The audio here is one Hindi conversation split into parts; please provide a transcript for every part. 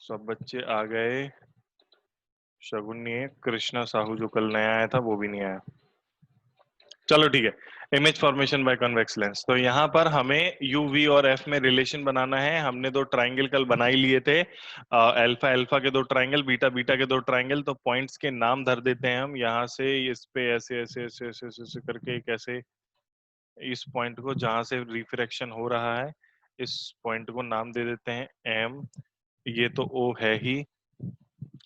सब बच्चे आ गए। शगुन नहीं है, कृष्णा साहू जो कल नया आया था वो भी नहीं आया। चलो ठीक है। Image formation by convex lens. तो यहाँ पर हमें यू वी और एफ में रिलेशन बनाना है। हमने दो ट्राइंगल कल बना ही लिए थे, अल्फा अल्फा के दो ट्राइंगल, बीटा बीटा के दो ट्राइंगल। तो पॉइंट्स के नाम धर देते हैं हम यहाँ से। इस पे ऐसे ऐसे ऐसे ऐसे ऐसे, ऐसे करके एक ऐसे, इस पॉइंट को जहां से रिफ्रैक्शन हो रहा है इस पॉइंट को नाम दे देते हैं एम। ये तो ओ है ही।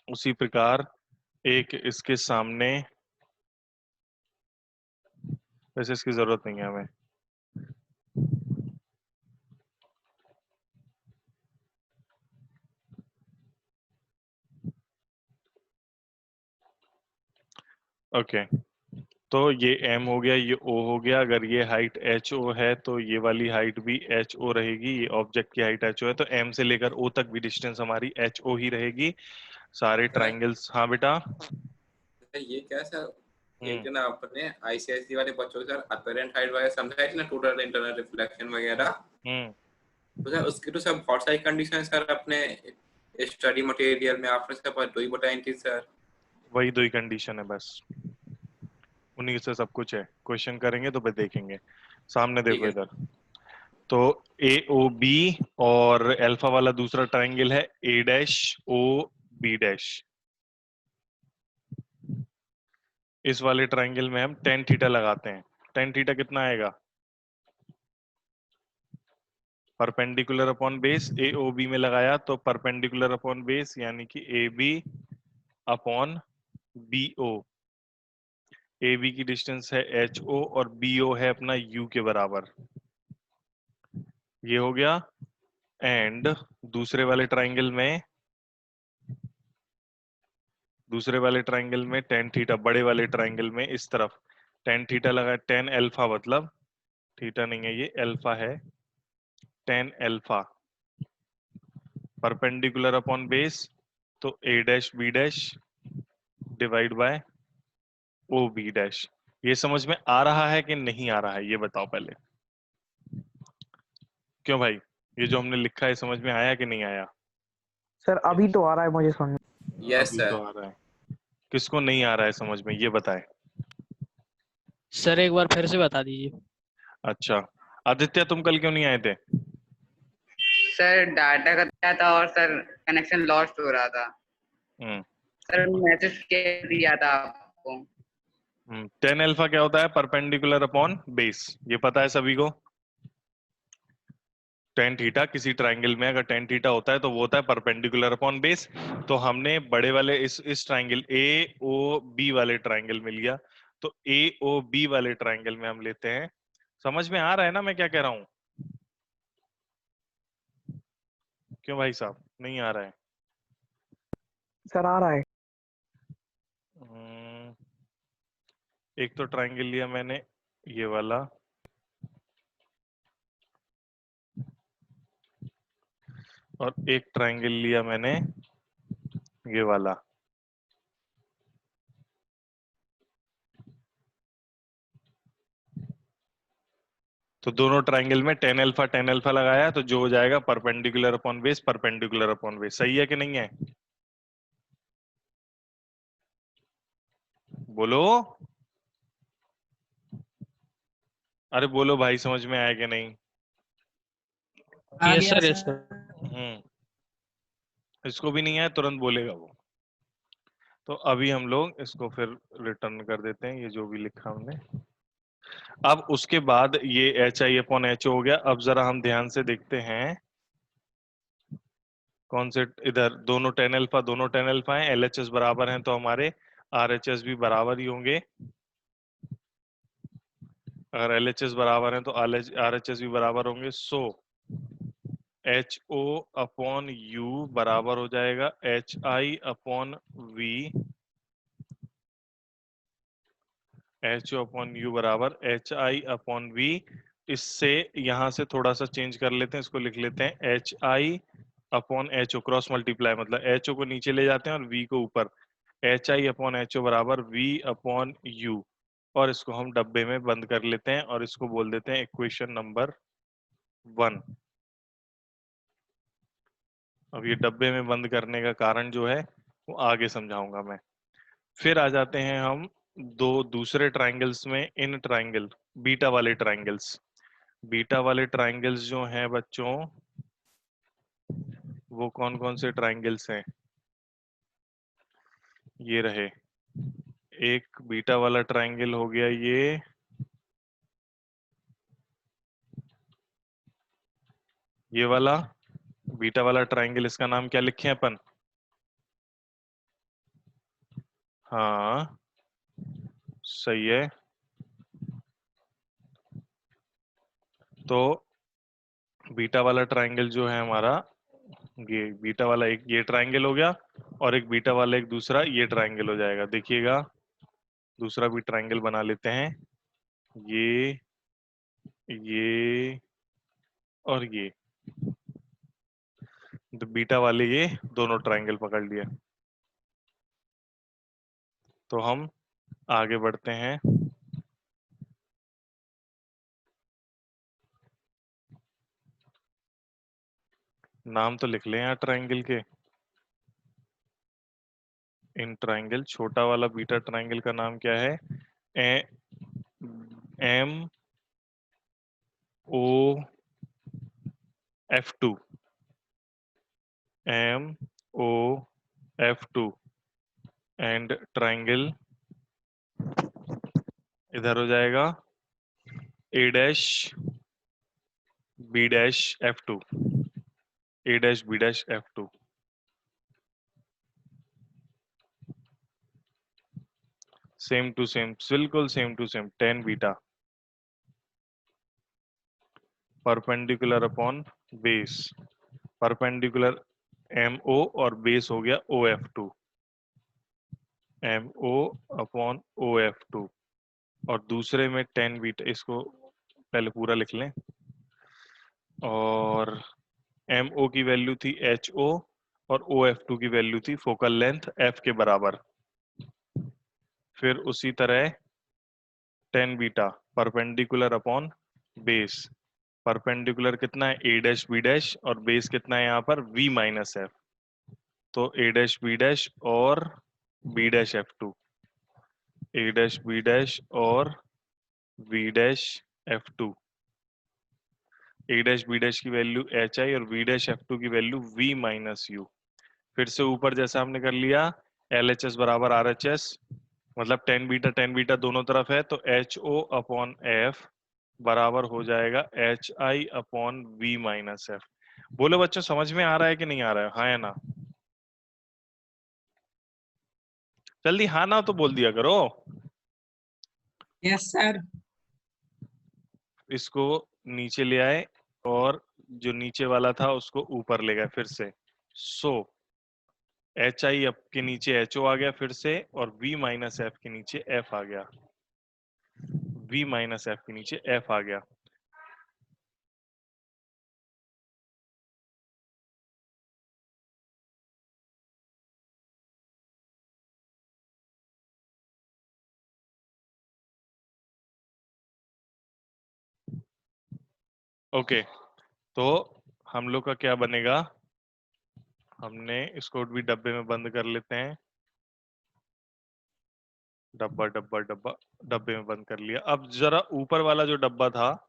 उसी प्रकार एक इसके सामने, वैसे इसकी जरूरत नहीं है हमें। ओके, तो ये m हो गया, ये o हो गया। अगर ये हाइट h o है तो ये वाली हाइट भी h o रहेगी। ये ऑब्जेक्ट की हाइट h o है तो m से लेकर o तक भी डिस्टेंस हमारी h o ही रहेगी। सारे सर ट्राइंगल्स। हाँ बेटा। ये क्या सर, एक हम्म दिन आपने आईसीआईसी वाले बच्चों को सर अपरेंट हाइट वगैरह समझाई थी ना, टोटल इंटरनल रिफ्लेक्शन वगैरह। हम्म तो सर उसकी तो सब बहुत सारी कंडीशन सर अपने स्टडी मटेरियल में आपने सब दो ही बताई थी सर। वही दो ही कंडीशन है बस, उन्हीं से सब कुछ है। क्वेश्चन करेंगे तो फिर देखेंगे। सामने ठीक देखो है। इधर। तो ए ओ बी और अल्फा वाला दूसरा ट्राइंगल है ए डैश ओ बी डैश। इस वाले ट्राइंगल में हम टेन थीटा लगाते हैं। टेन थीटा कितना आएगा? Perpendicular upon base. A O B में लगाया तो परपेंडिकुलर अपॉन बेस, यानी कि A B upon B O. A B की डिस्टेंस है एच ओ और बी ओ है अपना यू के बराबर। ये हो गया। एंड दूसरे वाले ट्राइंगल में, दूसरे वाले ट्राइंगल में टेन थीटा, बड़े वाले ट्राइंगल में इस तरफ टेन थीटा लगा। टेन अल्फा, मतलब थीटा नहीं है ये, अल्फा है। Tan alpha perpendicular upon base, तो A dash B dash divide by O B dash. ये समझ में आ रहा है कि नहीं आ रहा है, ये बताओ पहले। क्यों भाई, ये जो हमने लिखा है समझ में आया कि नहीं आया? सर अभी तो आ रहा है मुझे समझ। यस अभी तो सर। आ रहा है। किसको नहीं आ रहा है समझ में, ये बताए। सर एक बार फिर से बता दीजिए। अच्छा, आदित्य तुम कल क्यों नहीं आए थे? सर डाटा का था और सर कनेक्शन लॉस्ट हो रहा था। हम्म सर मैसेज दिया था आपको। टेन अल्फा क्या होता है? परपेंडिकुलर अपॉन बेस, ये पता है सभी को। टेन थीटा किसी ट्राइंगल में अगर टेन थीटा होता है तो वो होता है परपेंडिकुलर अपॉन बेस। तो हमने बड़े वाले इस ट्राइंगल ए ओ बी वाले ट्राइंगल में लिया, तो ए ओ बी वाले ट्राइंगल में हम लेते हैं। समझ में आ रहा है ना मैं क्या कह रहा हूं? क्यों भाई साहब नहीं आ रहा है? सर आ रहा है। हम्म, एक तो ट्राइंगल लिया मैंने ये वाला, और एक ट्राइंगल लिया मैंने ये वाला। तो दोनों ट्राइंगल में टेन अल्फा लगाया तो जो हो जाएगा perpendicular upon base, perpendicular upon base. सही है कि नहीं है? बोलो, अरे बोलो भाई, समझ में आया कि नहीं? Yes sir, yes sir. इसको भी नहीं आया तुरंत बोलेगा वो। तो अभी हम लोग इसको फिर रिटर्न कर देते हैं, ये जो भी लिखा हमने। अब उसके बाद ये एच आई अपॉन एच हो गया। अब जरा हम ध्यान से देखते हैं कौन से, इधर दोनों टेन अल्फा है, एल एच एस बराबर हैं तो हमारे आर एच एस भी बराबर ही होंगे। अगर एल एच एस बराबर है तो आर एच एस भी बराबर होंगे। So H O upon U बराबर हो जाएगा H I upon V. H O upon U बराबर एच आई अपॉन वी। इससे यहां से थोड़ा सा चेंज कर लेते हैं, इसको लिख लेते हैं H I upon H O, cross multiply, मतलब एच ओ को नीचे ले जाते हैं और वी को ऊपर। H I upon H O बराबर वी अपॉन यू। और इसको हम डब्बे में बंद कर लेते हैं और इसको बोल देते हैं इक्वेशन नंबर 1। अब ये डब्बे में बंद करने का कारण जो है वो आगे समझाऊंगा मैं। फिर आ जाते हैं हम दो दूसरे ट्राइंगल्स में, इन ट्राइंगल, बीटा वाले ट्राइंगल्स। बीटा वाले ट्राइंगल्स जो हैं बच्चों, वो कौन कौन से ट्राइंगल्स हैं? ये रहे, एक बीटा वाला ट्राइंगल हो गया ये वाला बीटा वाला ट्राइंगल, इसका नाम क्या लिखे अपन? हाँ सही है। तो बीटा वाला ट्राइंगल जो है हमारा, ये बीटा वाला एक ये ट्राइंगल हो गया, और एक बीटा वाला एक दूसरा ये ट्राइंगल हो जाएगा। देखिएगा दूसरा भी ट्राइंगल बना लेते हैं, ये और ये। तो बीटा वाले ये दोनों ट्राइंगल पकड़ लिए। तो हम आगे बढ़ते हैं। नाम तो लिख लें यार ट्राइंगल के। इन ट्राइंगल, छोटा वाला बीटा ट्राइंगल का नाम क्या है? M O F2, MOF2, and triangle इधर हो जाएगा A', A', B', F2। Same to same, बिल्कुल same to same, tan beta perpendicular upon base, perpendicular MO और बेस हो गया OF2, MO अपॉन OF2। और दूसरे में tan बीटा, इसको पहले पूरा लिख लें, और MO की वैल्यू थी HO और OF2 की वैल्यू थी फोकल लेंथ F के बराबर। फिर उसी तरह tan beta perpendicular upon base, perpendicular कितना है A', B' और बेस कितना है यहाँ पर V-F। तो A', B' और B', F2, A', B' और V', A', B' की वैल्यू HI और V', की वैल्यू V-U। फिर से ऊपर जैसा हमने कर लिया, LHS बराबर RHS, मतलब tan बीटा दोनों तरफ है, तो HO अपॉन F बराबर हो जाएगा HI अपॉन V-F। बोलो बच्चों, समझ में आ रहा है कि नहीं आ रहा है? हाँ या ना? जल्दी हाँ ना तो बोल दिया करो। Yes sir. इसको नीचे ले आए और जो नीचे वाला था उसको ऊपर ले गए फिर से। सो HI के नीचे HO आ गया फिर से, और V-F के नीचे F आ गया, V-F के नीचे F आ गया। ओके, तो हम लोग का क्या बनेगा? हमने इसको भी डब्बे में बंद कर लेते हैं, डब्बा डब्बा डब्बा, डब्बे में बंद कर लिया। अब जरा ऊपर वाला जो डब्बा था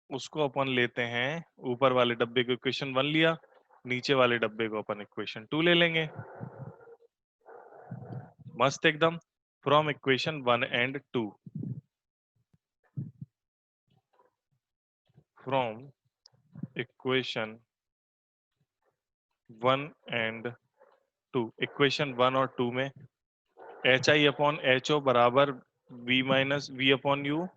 उसको अपन लेते हैं, ऊपर वाले डब्बे को इक्वेशन 1 लिया, नीचे वाले डब्बे को अपन इक्वेशन 2 ले लेंगे। मस्त एकदम। From equation 1 and 2, from equation 1 and 2, equation 1 और 2 में HI अपॉन HO बराबर V upon U,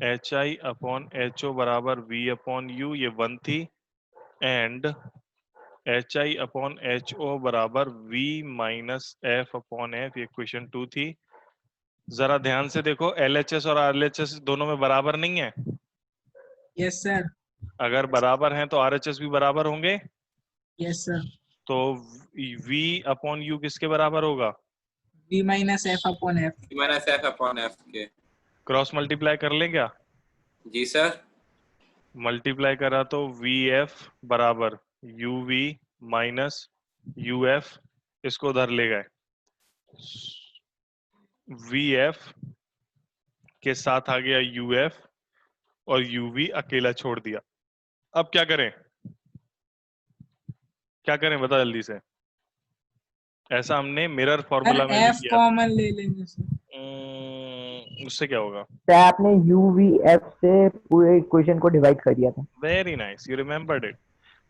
HI upon HO बराबर V अपॉन U, ये 1 थी, एंड HI अपॉन HO बराबर V-F अपॉन F, ये इक्वेशन 2 थी। जरा ध्यान से देखो, LHS और RHS दोनों में बराबर नहीं है। Yes sir. अगर बराबर हैं तो RHS भी बराबर होंगे। Yes sir. तो V अपॉन U किसके बराबर होगा? V-F upon F। V-F upon F के। क्रॉस मल्टीप्लाई कर लें क्या? जी सर। मल्टीप्लाई करा तो VF बराबर यूवी माइनस यूएफ, इसको उधर ले गए, वीएफ के साथ आ गया यूएफ और यूवी अकेला छोड़ दिया। अब क्या करें, क्या करें बता जल्दी से। ऐसा हमने मिरर सर फॉर्मूला में भी एफ किया था। कॉमन ले लेंगे सर। उससे क्या होगा? सर आपने UVF से पूरे इक्वेशन को डिवाइड कर दिया था। Very nice, you remembered it.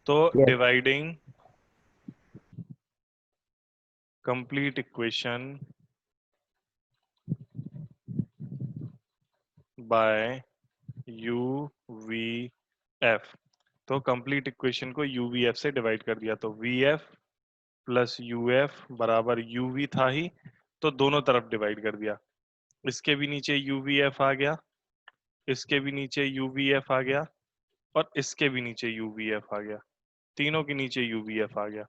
तो Yes. Dividing complete equation by UVF, तो कंप्लीट इक्वेशन को UVF से डिवाइड कर दिया, तो VF प्लस UF बराबर UV था ही, तो दोनों तरफ डिवाइड कर दिया। इसके भी नीचे UVF आ गया, इसके भी नीचे UVF आ गया, और इसके भी नीचे UVF आ गया, तीनों के नीचे UVF आ गया।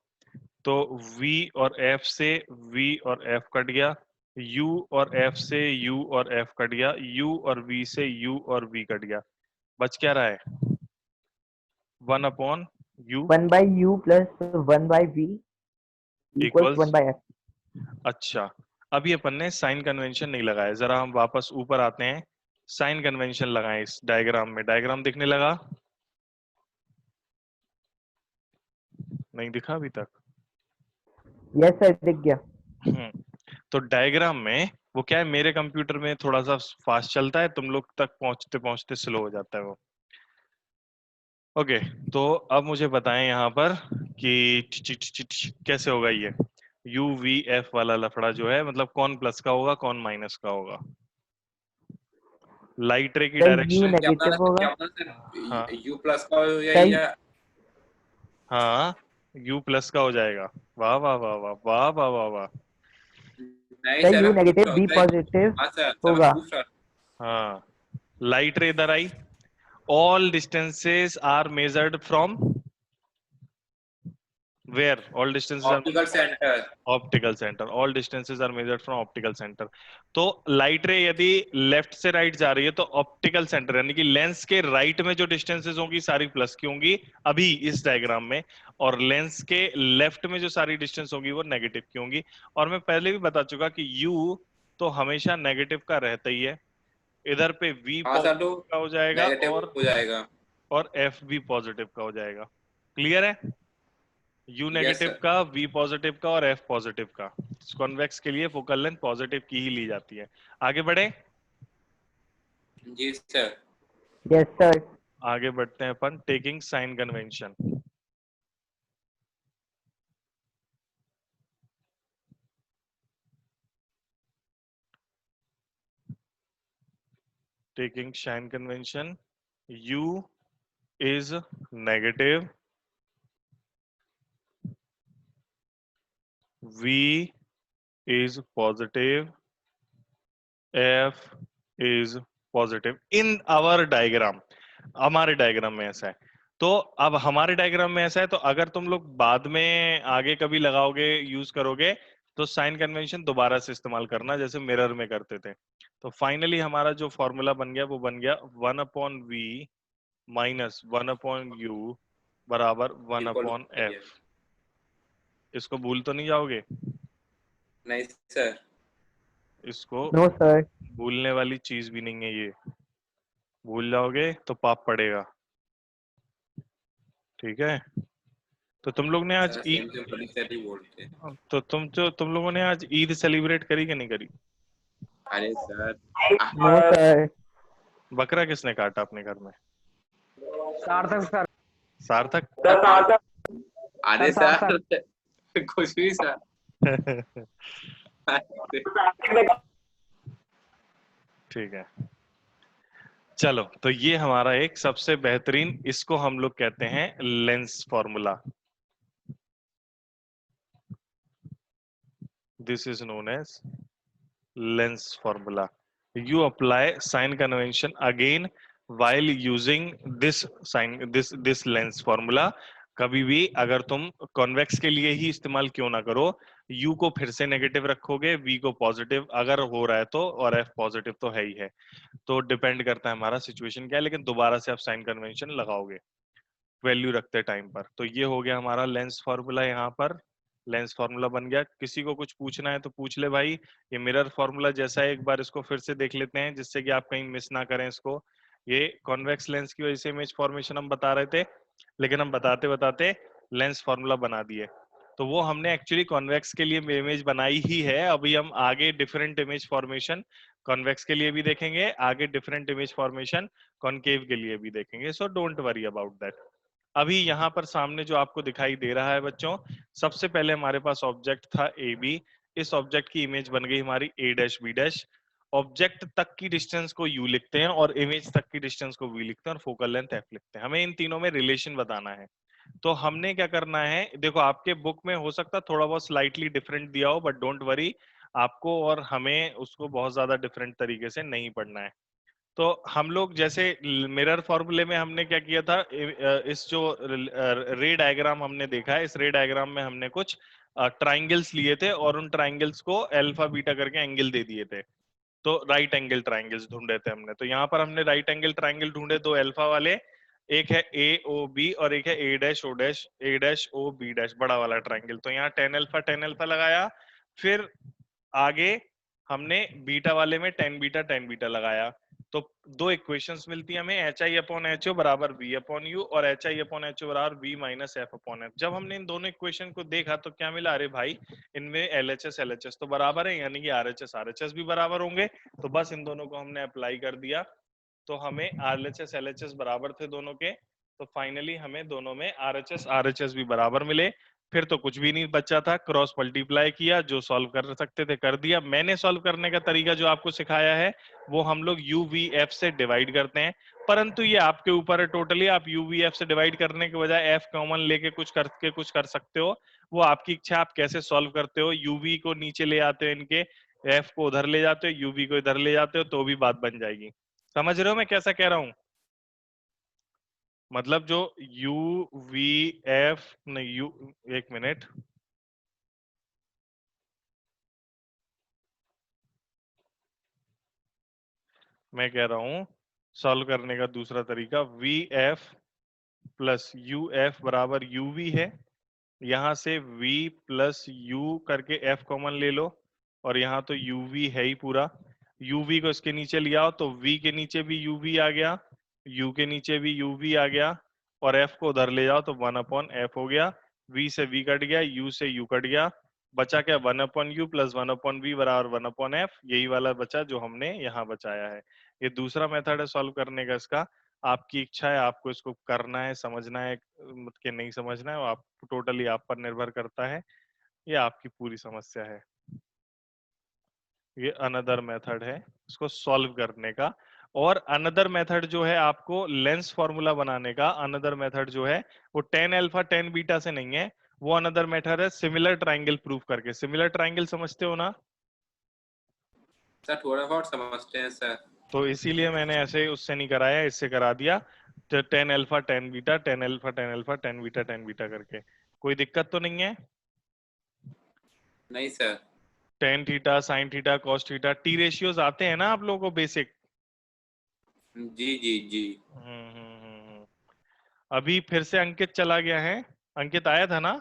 तो V और F से V और F कट गया, U और F से U और F कट गया, U और V से U और V कट गया। बच क्या रहा है? 1/U 1/U plus 1/V equals equals 1/F। अच्छा, अब ये अपन ने साइन कन्वेंशन नहीं लगाया, जरा हम वापस ऊपर आते हैं, साइन कन्वेंशन लगाएं इस डायग्राम में। डायग्राम दिखने लगा? नहीं दिखा अभी तक? यस सर, दिख गया। तो डायग्राम में वो क्या है, मेरे कंप्यूटर में थोड़ा सा फास्ट चलता है, तुम लोग तक पहुंचते पहुंचते स्लो हो जाता है वो। ओके, तो अब मुझे बताएं यहाँ पर कि कैसे होगा ये UVF वाला लफड़ा जो है, मतलब कौन प्लस का होगा कौन माइनस का होगा। लाइट रे की सर U डायरेक्शन, क्या नेगेटिव अपना होगा। हाँ सर U प्लस का हो सर या हाँ U प्लस का हो जाएगा। वाह वाह वाह वाह वाह वाह वाह वाह। नहीं सर सर, U मैं पूछ नेगेटिव रहा B हूँ सर। पॉजिटिव हाँ सर, मैं होगा। पूछ रहा हूँ। हाँ, लाइट रे इधर आई, all distances are measured from where? All distances are optical centre. Optical centre, all distances are measured from optical center। तो लाइट रे यदि लेफ्ट से राइट जा रही है तो ऑप्टिकल सेंटर यानी कि लेंस के राइट में जो डिस्टेंसेस होंगी सारी प्लस की होंगी अभी इस डायग्राम में, और लेंस के लेफ्ट में जो सारी डिस्टेंस होंगी वो नेगेटिव की होंगी। और मैं पहले भी बता चुका कि U तो हमेशा नेगेटिव का रहता ही है, इधर पे V हाँ सर, तो पॉजिटिव का हो जाएगा नेगेटिव हो जाएगा। और F भी पॉजिटिव का हो जाएगा। क्लियर है? U yes negative sir. का, V पॉजिटिव का और F पॉजिटिव का। कॉन्वेक्स के लिए फोकल लेंथ पॉजिटिव की ही ली जाती है। आगे बढ़े, जी सर। Yes sir. आगे बढ़ते हैं अपन, taking sign convention. Taking sign convention, U is negative, V is positive, F is positive in our diagram। हमारे डायग्राम में ऐसा है। तो अब हमारे डायग्राम में ऐसा है, तो अगर तुम लोग बाद में आगे कभी लगाओगे यूज करोगे तो साइन कन्वेंशन दोबारा से इस्तेमाल करना जैसे मिरर में करते थे। तो फाइनली हमारा जो फॉर्मूला बन गया वो बन गया 1/V माइनस 1/U बराबर इक्वल 1/F। इसको भूल तो नहीं जाओगे? नहीं सर। इसको नो सर। भूलने वाली चीज भी नहीं है ये, भूल जाओगे तो पाप पड़ेगा। ठीक है, तो तुम लोग ने आज सर सेम सिंपली सर ही बोलते हैं। तो तुम लोगों ने आज ईद सेलिब्रेट करी कि नहीं करी? अरे सर, नो सर। बकरा किसने काटा अपने घर में? सार्थक सर। सार्थक? अरे सर, सर कुछ भी सर। ठीक है, चलो, तो ये हमारा एक सबसे बेहतरीन, इसको हम लोग कहते हैं lens formula. This is known as lens formula. You apply sign convention again while using this lens formula। कभी भी अगर तुम कॉन्वेक्स के लिए ही इस्तेमाल क्यों ना करो, U को फिर से नेगेटिव रखोगे, V को पॉजिटिव अगर हो रहा है तो, और F पॉजिटिव तो है ही है। तो डिपेंड करता है हमारा सिचुएशन क्या है, लेकिन दोबारा से आप साइन कन्वेंशन लगाओगे। वैल्यू रखते टाइम पर। तो ये हो गया हमारा लेंस फॉर्मूला, यहाँ पर लेंस फॉर्मूला बन गया। किसी को कुछ पूछना है तो पूछ ले भाई। ये मिरर फॉर्मूला जैसा है, एक बार इसको फिर से देख लेते हैं जिससे कि आप कहीं मिस ना करें इसको। ये कॉन्वेक्स लेंस की वजह से इमेज फॉर्मेशन हम बता रहे थे, लेकिन हम बताते बताते लेंस फॉर्मूला बना दिए। तो वो हमने एक्चुअली कॉन्वेक्स के लिए इमेज बनाई ही है। अभी हम आगे डिफरेंट इमेज फॉर्मेशन कॉन्वेक्स के लिए भी देखेंगे, आगे डिफरेंट इमेज फॉर्मेशन कॉनकेव के लिए भी देखेंगे। So don't worry about that. अभी यहाँ पर सामने जो आपको दिखाई दे रहा है बच्चों, सबसे पहले हमारे पास ऑब्जेक्ट था ए बी। इस ऑब्जेक्ट की इमेज बन गई हमारी ए डैश बी डैश। ऑब्जेक्ट तक की डिस्टेंस को यू लिखते हैं और इमेज तक की डिस्टेंस को वी लिखते हैं और फोकल लेंथ एफ लिखते हैं। हमें इन तीनों में रिलेशन बताना है। तो हमने क्या करना है, देखो आपके बुक में हो सकता है थोड़ा बहुत स्लाइटली डिफरेंट दिया हो, बट डोंट वरी, आपको और हमें उसको बहुत ज्यादा डिफरेंट तरीके से नहीं पढ़ना है। तो हम लोग जैसे मिरर फॉर्मूले में हमने क्या किया था, इस जो रे डायग्राम हमने देखा है, इस रे डायग्राम में हमने कुछ ट्राइंगल्स लिए थे और उन ट्राइंगल्स को अल्फा बीटा करके एंगल दे दिए थे। तो राइट एंगल ट्राइंगल्स ढूंढे थे हमने। तो यहाँ पर हमने राइट एंगल ट्राइंगल ढूंढे, दो अल्फा वाले, एक है ए ओ बी और एक है ए डैश ओ डैश, ए डैश ओ बी डैश, बड़ा वाला ट्राइंगल। तो यहाँ टेन अल्फा लगाया। फिर आगे हमने बीटा वाले में टेन बीटा लगाया। तो दो इक्वेशंस मिलती है हमें, H I upon H O बराबर वी अपॉन यू और H I upon H O बराबर V minus F upon F. जब हमने इन दोनों इक्वेशन को देखा तो क्या मिला, अरे भाई इनमें एल एच एस तो बराबर है, यानी कि आर एच एस भी बराबर होंगे। तो बस इन दोनों को हमने अप्लाई कर दिया, तो हमें आर एच एस बराबर थे दोनों के। तो फाइनली हमें दोनों में आर एच एस भी बराबर मिले। फिर तो कुछ भी नहीं बचा था, क्रॉस मल्टीप्लाई किया, जो सॉल्व कर सकते थे कर दिया। मैंने सॉल्व करने का तरीका जो आपको सिखाया है वो हम लोग UVF से डिवाइड करते हैं, परंतु ये आपके ऊपर है टोटली। आप UVF से डिवाइड करने के बजाय F कॉमन लेके कुछ करके कुछ कर सकते हो, वो आपकी इच्छा, आप कैसे सॉल्व करते हो। UV को नीचे ले आते हो इनके, F को उधर ले जाते हो, UV को इधर ले जाते हो, तो भी बात बन जाएगी। समझ रहे हो मैं कैसा कह रहा हूं? मतलब जो UVF नहीं, यू, एक मिनट, मैं कह रहा हूं सॉल्व करने का दूसरा तरीका, VF प्लस UF बराबर UV है। यहां से V प्लस U करके F कॉमन ले लो, और यहाँ तो UV है ही पूरा। UV को इसके नीचे लिया तो V के नीचे भी UV आ गया, U के नीचे भी UV आ गया, और F को उधर ले जाओ तो 1/F हो गया। V से V कट गया, U से U कट गया, बचा क्या, 1/U प्लस 1/V बराबर 1/F। यही वाला बचा जो हमने यहाँ बचाया है। ये दूसरा मेथड है सॉल्व करने का। इसका आपकी इच्छा है, आपको इसको करना है, समझना है कि नहीं समझना है, वो आप टोटली आप पर निर्भर करता है। ये आपकी पूरी समस्या है। ये अनदर मेथड है इसको सॉल्व करने का। और अनदर मेथड जो है आपको लेंस फॉर्मूला बनाने का, अनदर मेथड जो है वो टेन अल्फा टेन बीटा से नहीं है, वो अनदर मेथड है सिमिलर ट्राइंगल प्रूफ करके। सिमिलर ट्राइंगल समझते हो ना? सर थोड़ा बहुत समझते हैं सर। तो इसीलिए मैंने ऐसे उससे नहीं कराया, इससे करा दिया। तो tan alpha tan beta, tan alpha tan alpha tan beta करके। कोई दिक्कत तो नहीं है? नहीं sir. Tan theta, sine theta, cos theta, T ratios आते हैं ना आप लोगों को बेसिक? जी जी जी। अभी फिर से अंकित चला गया है। अंकित आया था ना?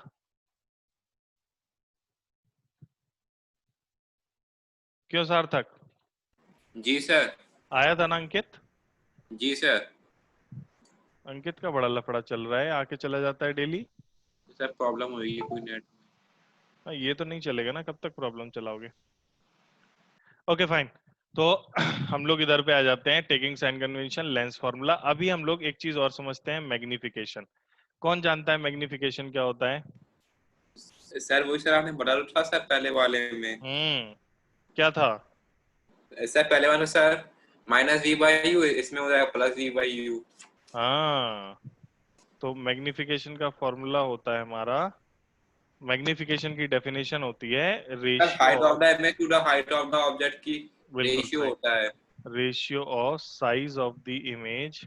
क्यों सार्थक, जी सर। आया था ना अंकित? जी सर। अंकित का बड़ा लफड़ा चल रहा है, आके चला जाता है डेली। सर प्रॉब्लम हुई है कोई नेट। ये तो नहीं चलेगा ना, कब तक प्रॉब्लम चलाओगे? Okay fine. तो हम लोग इधर पे आ जाते हैं, taking sign convention, lens formula. अभी हम लोग एक चीज और समझते हैं, मैग्निफिकेशन। कौन जानता है मैग्निफिकेशन क्या होता है? सर वही सर आपने बता था सर पहले वाले में। क्या था? सर पहले वाले सर -v/u, इसमें हो जाएगा +v/u। हाँ, तो मैग्निफिकेशन का फॉर्मूला होता है हमारा, मैग्निफिकेशन की डेफिनेशन होती है sir height of ratio, the image to the height of the object की बिल्कुल रेशियो सही, होता है। Ratio of size of the image.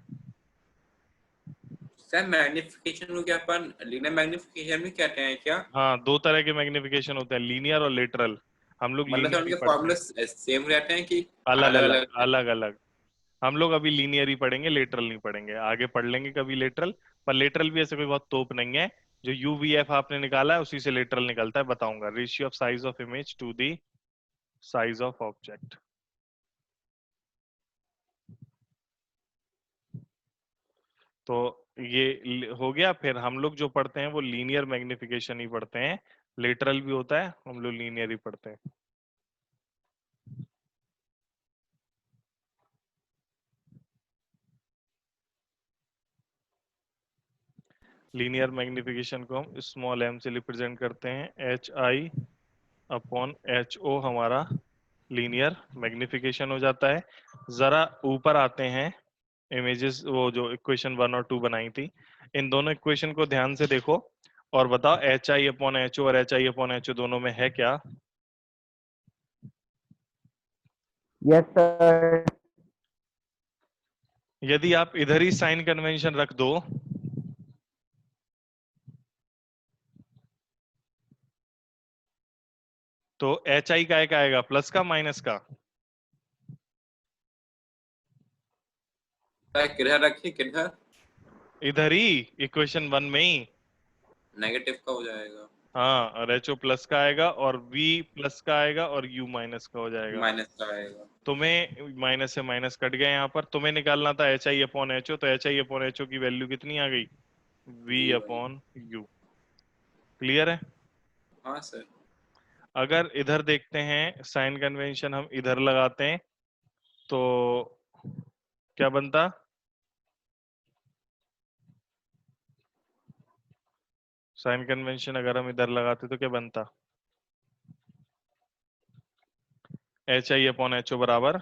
Sir magnification को क्या अपन लीनियर मैग्निफिकेशन भी कहते हैं क्या? हाँ, दो तरह के मैग्निफिकेशन होते हैं, लीनियर और लेटरल। हम लोग मतलब सर लीनियर ही उनके पढ़ते फॉर्मूले हैं। सेम रहते हैं कि अलग अलग अलग अलग? अलग अलग। हम लोग अभी लीनियर ही पढ़ेंगे, लेटरल नहीं पढ़ेंगे। आगे पढ़ लेंगे कभी लेटरल, पर लेटरल भी ऐसे कोई बहुत तोप नहीं है, जो यू वी एफ आपने निकाला है उसी से लेटरल निकलता है। बताऊंगा, ratio of size of image to the size of object. तो ये हो गया। फिर हम लोग जो पढ़ते हैं वो लीनियर मैग्निफिकेशन ही पढ़ते हैं, लेटरल भी होता है, हम लोग लीनियर ही पढ़ते हैं। लीनियर मैग्निफिकेशन को हम स्मॉल m से रिप्रेजेंट करते हैं, H I upon H O हमारा लीनियर मैग्निफिकेशन हो जाता है। जरा ऊपर आते हैं, इमेजेस वो जो इक्वेशन 1 और 2 बनाई थी, इन दोनों इक्वेशन को ध्यान से देखो और बताओ H I upon H O और H I upon H O दोनों में है क्या? Yes sir. यदि आप इधर ही साइन कन्वेंशन रख दो तो एच आई का एक आएगा प्लस का माइनस का? सर किधर रखिए, किधर? इधर ही इक्वेशन 1 में ही। नेगेटिव का हो जाएगा, हाँ, और एच ओ प्लस का आएगा और वी प्लस का आएगा और यू माइनस का हो जाएगा। माइनस का आएगा। तुम्हें माइनस से माइनस कट गया, यहाँ पर तुम्हें निकालना था H I upon H O, तो H I upon H O की वैल्यू कितनी आ गई? We V1। Upon you. Clear है? हाँ सर। अगर इधर देखते हैं, साइन कन्वेंशन हम इधर लगाते हैं तो क्या बनता? साइन कन्वेंशन अगर हम इधर लगाते तो क्या बनता? H I upon H O बराबर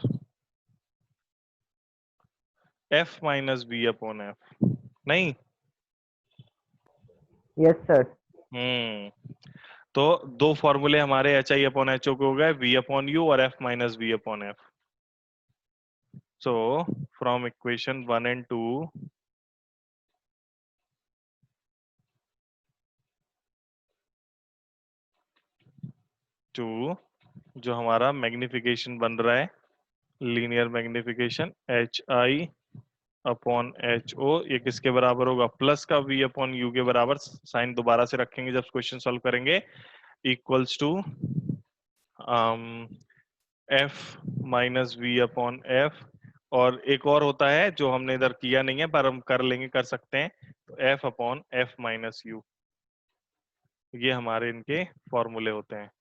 F minus B upon F, नहीं? Yes sir. तो दो फॉर्मूले हमारे H I upon H O के हो गए, वी अपॉन यू और F minus B upon F. So from equation 1 and 2 two जो हमारा मैग्निफिकेशन बन रहा है, linear magnification H I upon H O, ये किसके बराबर होगा? प्लस का वी अपॉन यू के बराबर। साइन दोबारा से रखेंगे जब क्वेश्चन सॉल्व करेंगे। Equals to F minus V upon F, और एक और होता है जो हमने इधर किया नहीं है पर हम कर लेंगे, कर सकते हैं, तो F upon F minus you. ये हमारे इनके फॉर्मूले होते हैं।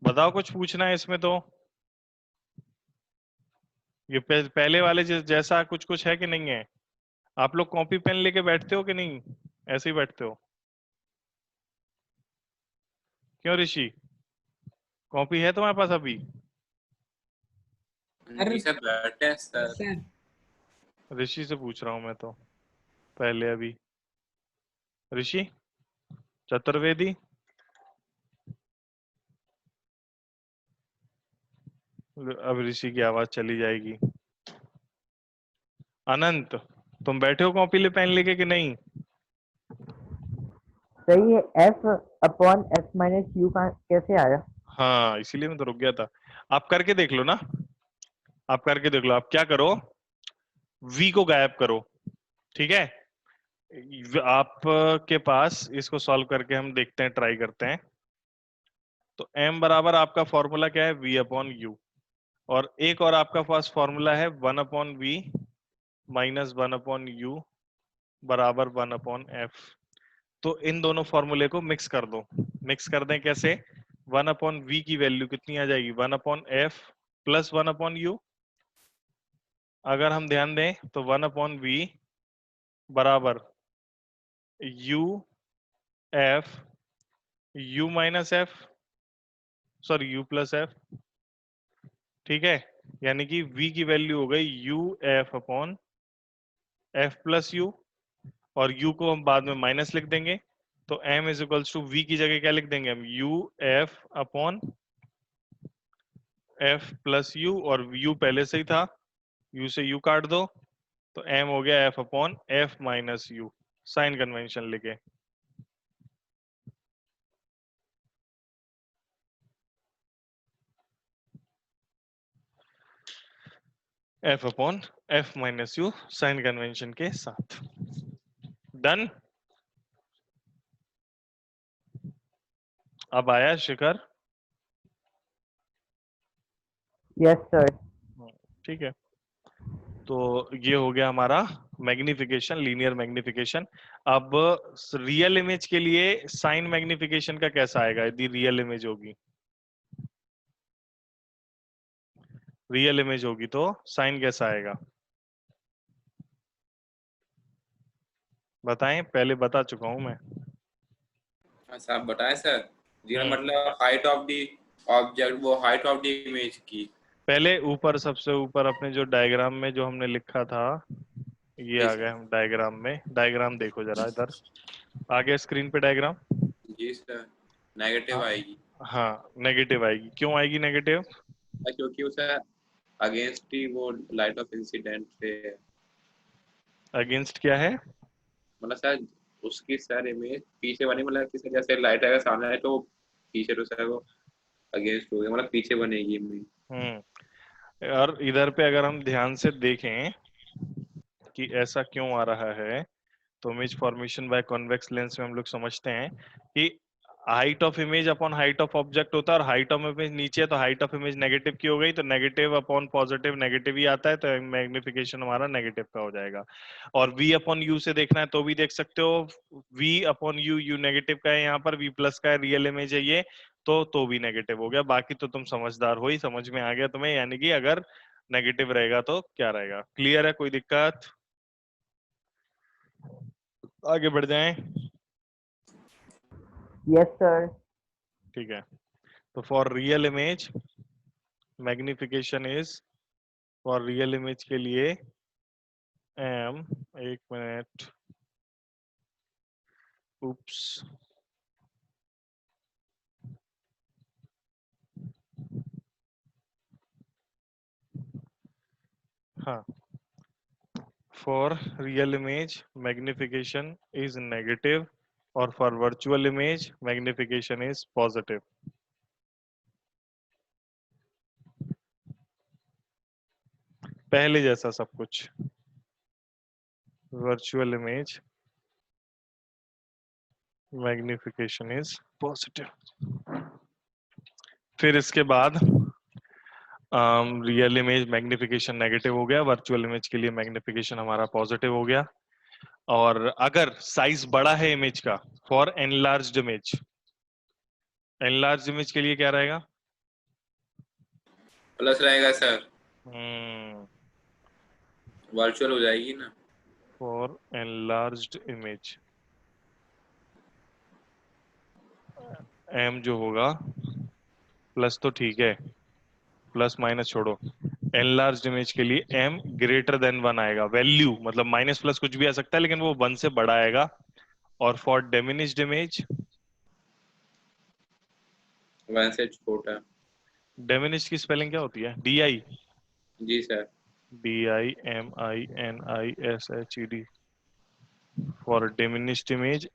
बताओ, कुछ पूछना है इसमें? तो ये पहले वाले जैसा कुछ कुछ है कि नहीं है? आप लोग कॉपी पेन लेके बैठते हो कि नहीं, ऐसे ही बैठते हो? क्यों ऋषि, कॉपी है तुम्हारे पास अभी? जी सर, बैठे हैं सर। Yes sir. ऋषि से पूछ रहा हूं मैं तो, पहले अभी। ऋषि चतुर्वेदी, अब ऋषि की आवाज चली जाएगी। अनंत, तुम बैठे हो कॉपी ले पेन लेके कि नहीं? सही है। F upon F minus you का कैसे आया? हाँ, इसीलिए मैं तो रुक गया था। आप करके देख लो ना, आप करके देख लो। आप क्या करो, v को गायब करो, ठीक है? आपके पास इसको सॉल्व करके हम देखते हैं, ट्राई करते हैं। तो m बराबर आपका फॉर्मूला क्या है? v upon U. और एक और आपका पास फॉर्मूला है 1 upon V minus 1 upon U बराबर 1 अपॉन एफ। तो इन दोनों फॉर्मूले को मिक्स कर दो। मिक्स कर दें कैसे? 1 अपॉन वी की वैल्यू कितनी आ जाएगी? 1 upon F plus 1 upon you. अगर हम ध्यान दें तो 1 अपॉन वी बराबर U F, you minus F, sorry you plus F, ठीक है? यानी कि v की वैल्यू हो गई you F upon F plus U, और u को हम बाद में माइनस लिख देंगे। तो m is equals to v की जगह क्या लिख देंगे हम? U F upon F plus U, और u पहले से ही था u से u काट दो तो m हो गया f upon f minus u, sign convention लेके। f upon f minus u sign convention के साथ। डन। अब आया शिखर? Yes sir. ठीक है, तो ये हो गया हमारा मैग्निफिकेशन, लीनियर मैग्निफिकेशन। अब रियल इमेज के लिए साइन मैग्निफिकेशन का कैसा आएगा यदि रियल इमेज होगी? रियल इमेज होगी तो साइन कैसा आएगा बताएं, पहले बता चुका हूं मैं। अच्छा, आप बताएं सर। जी हम्म। मतलब हाइट ऑफ द ऑब्जेक्ट, वो हाइट ऑफ द इमेज की। पहले ऊपर, सबसे ऊपर अपने जो डायग्राम में जो हमने लिखा था, ये जी आ गए सर। हम डायग्राम में। डायग्राम देखो जरा इधर, आ गया स्क्रीन पे डायग्राम। जी सर, नेगेटिव हाँ, आएगी। हाँ नेगेटिव आएगी। क्यों आएगी नेगेटिव? क्योंकि उसे अगेंस्ट ही वो लाइट ऑफ इंसिडेंट से है। अगेंस्ट क्या है? मतलब सर उसकी सर इमेज पीछे बनी, मतलब कि सर जैसे लाइट अगर सामने आए तो पीछे तो सर वो अगेंस्ट हो गया, मतलब पीछे बनेगी इमेज। और इधर पे अगर हम ध्यान से देखें कि ऐसा क्यों आ रहा है, तो image formation by convex lens में हम लोग समझते हैं कि height of image upon height of object होता है, और हाइट ऑफ इमेज नीचे है तो हाइट ऑफ इमेज नेगेटिव की हो गई, तो नेगेटिव अपॉन पॉजिटिव नेगेटिव ही आता है, तो मैग्निफिकेशन हमारा नेगेटिव का हो जाएगा। और v अपॉन u से देखना है तो भी देख सकते हो, v upon u, u negative का है, यहाँ पर v प्लस का है, रियल इमेज है ये, तो भी नेगेटिव हो गया। बाकी तो तुम समझदार हो ही, समझ में आ गया तुम्हें, यानी कि अगर नेगेटिव रहेगा तो क्या रहेगा। क्लियर है? कोई दिक्कत? आगे बढ़ जाएं। Yes sir. ठीक है, तो for real image magnification is, for real image के लिए एम, एक मिनट, उप्स, हाँ, for real image magnification is negative और for virtual image magnification is positive. पहले जैसा सब कुछ, virtual image magnification is positive. फिर इसके बाद रियल इमेज मैग्निफिकेशन नेगेटिव हो गया, वर्चुअल इमेज के लिए मैग्निफिकेशन हमारा पॉजिटिव हो गया। और अगर साइज बड़ा है इमेज का, for enlarged image, enlarged image के लिए क्या रहेगा? प्लस रहेगा सर, हम्म, वर्चुअल हो जाएगी ना। फॉर एनलार्ज्ड इमेज एम जो होगा, प्लस तो ठीक है, प्लस माइनस छोड़ो, एनलार्ज्ड इमेज के लिए एम ग्रेटर देन 1 आएगा। वैल्यू मतलब माइनस प्लस कुछ भी आ सकता है, लेकिन वो 1 से बड़ा आएगा। और फॉर डिमिनिश्ड इमेज, वन से छोटा। डिमिनिश्ड की स्पेलिंग क्या होती है? डी आई, जी sir. DIMINISHED। For diminished image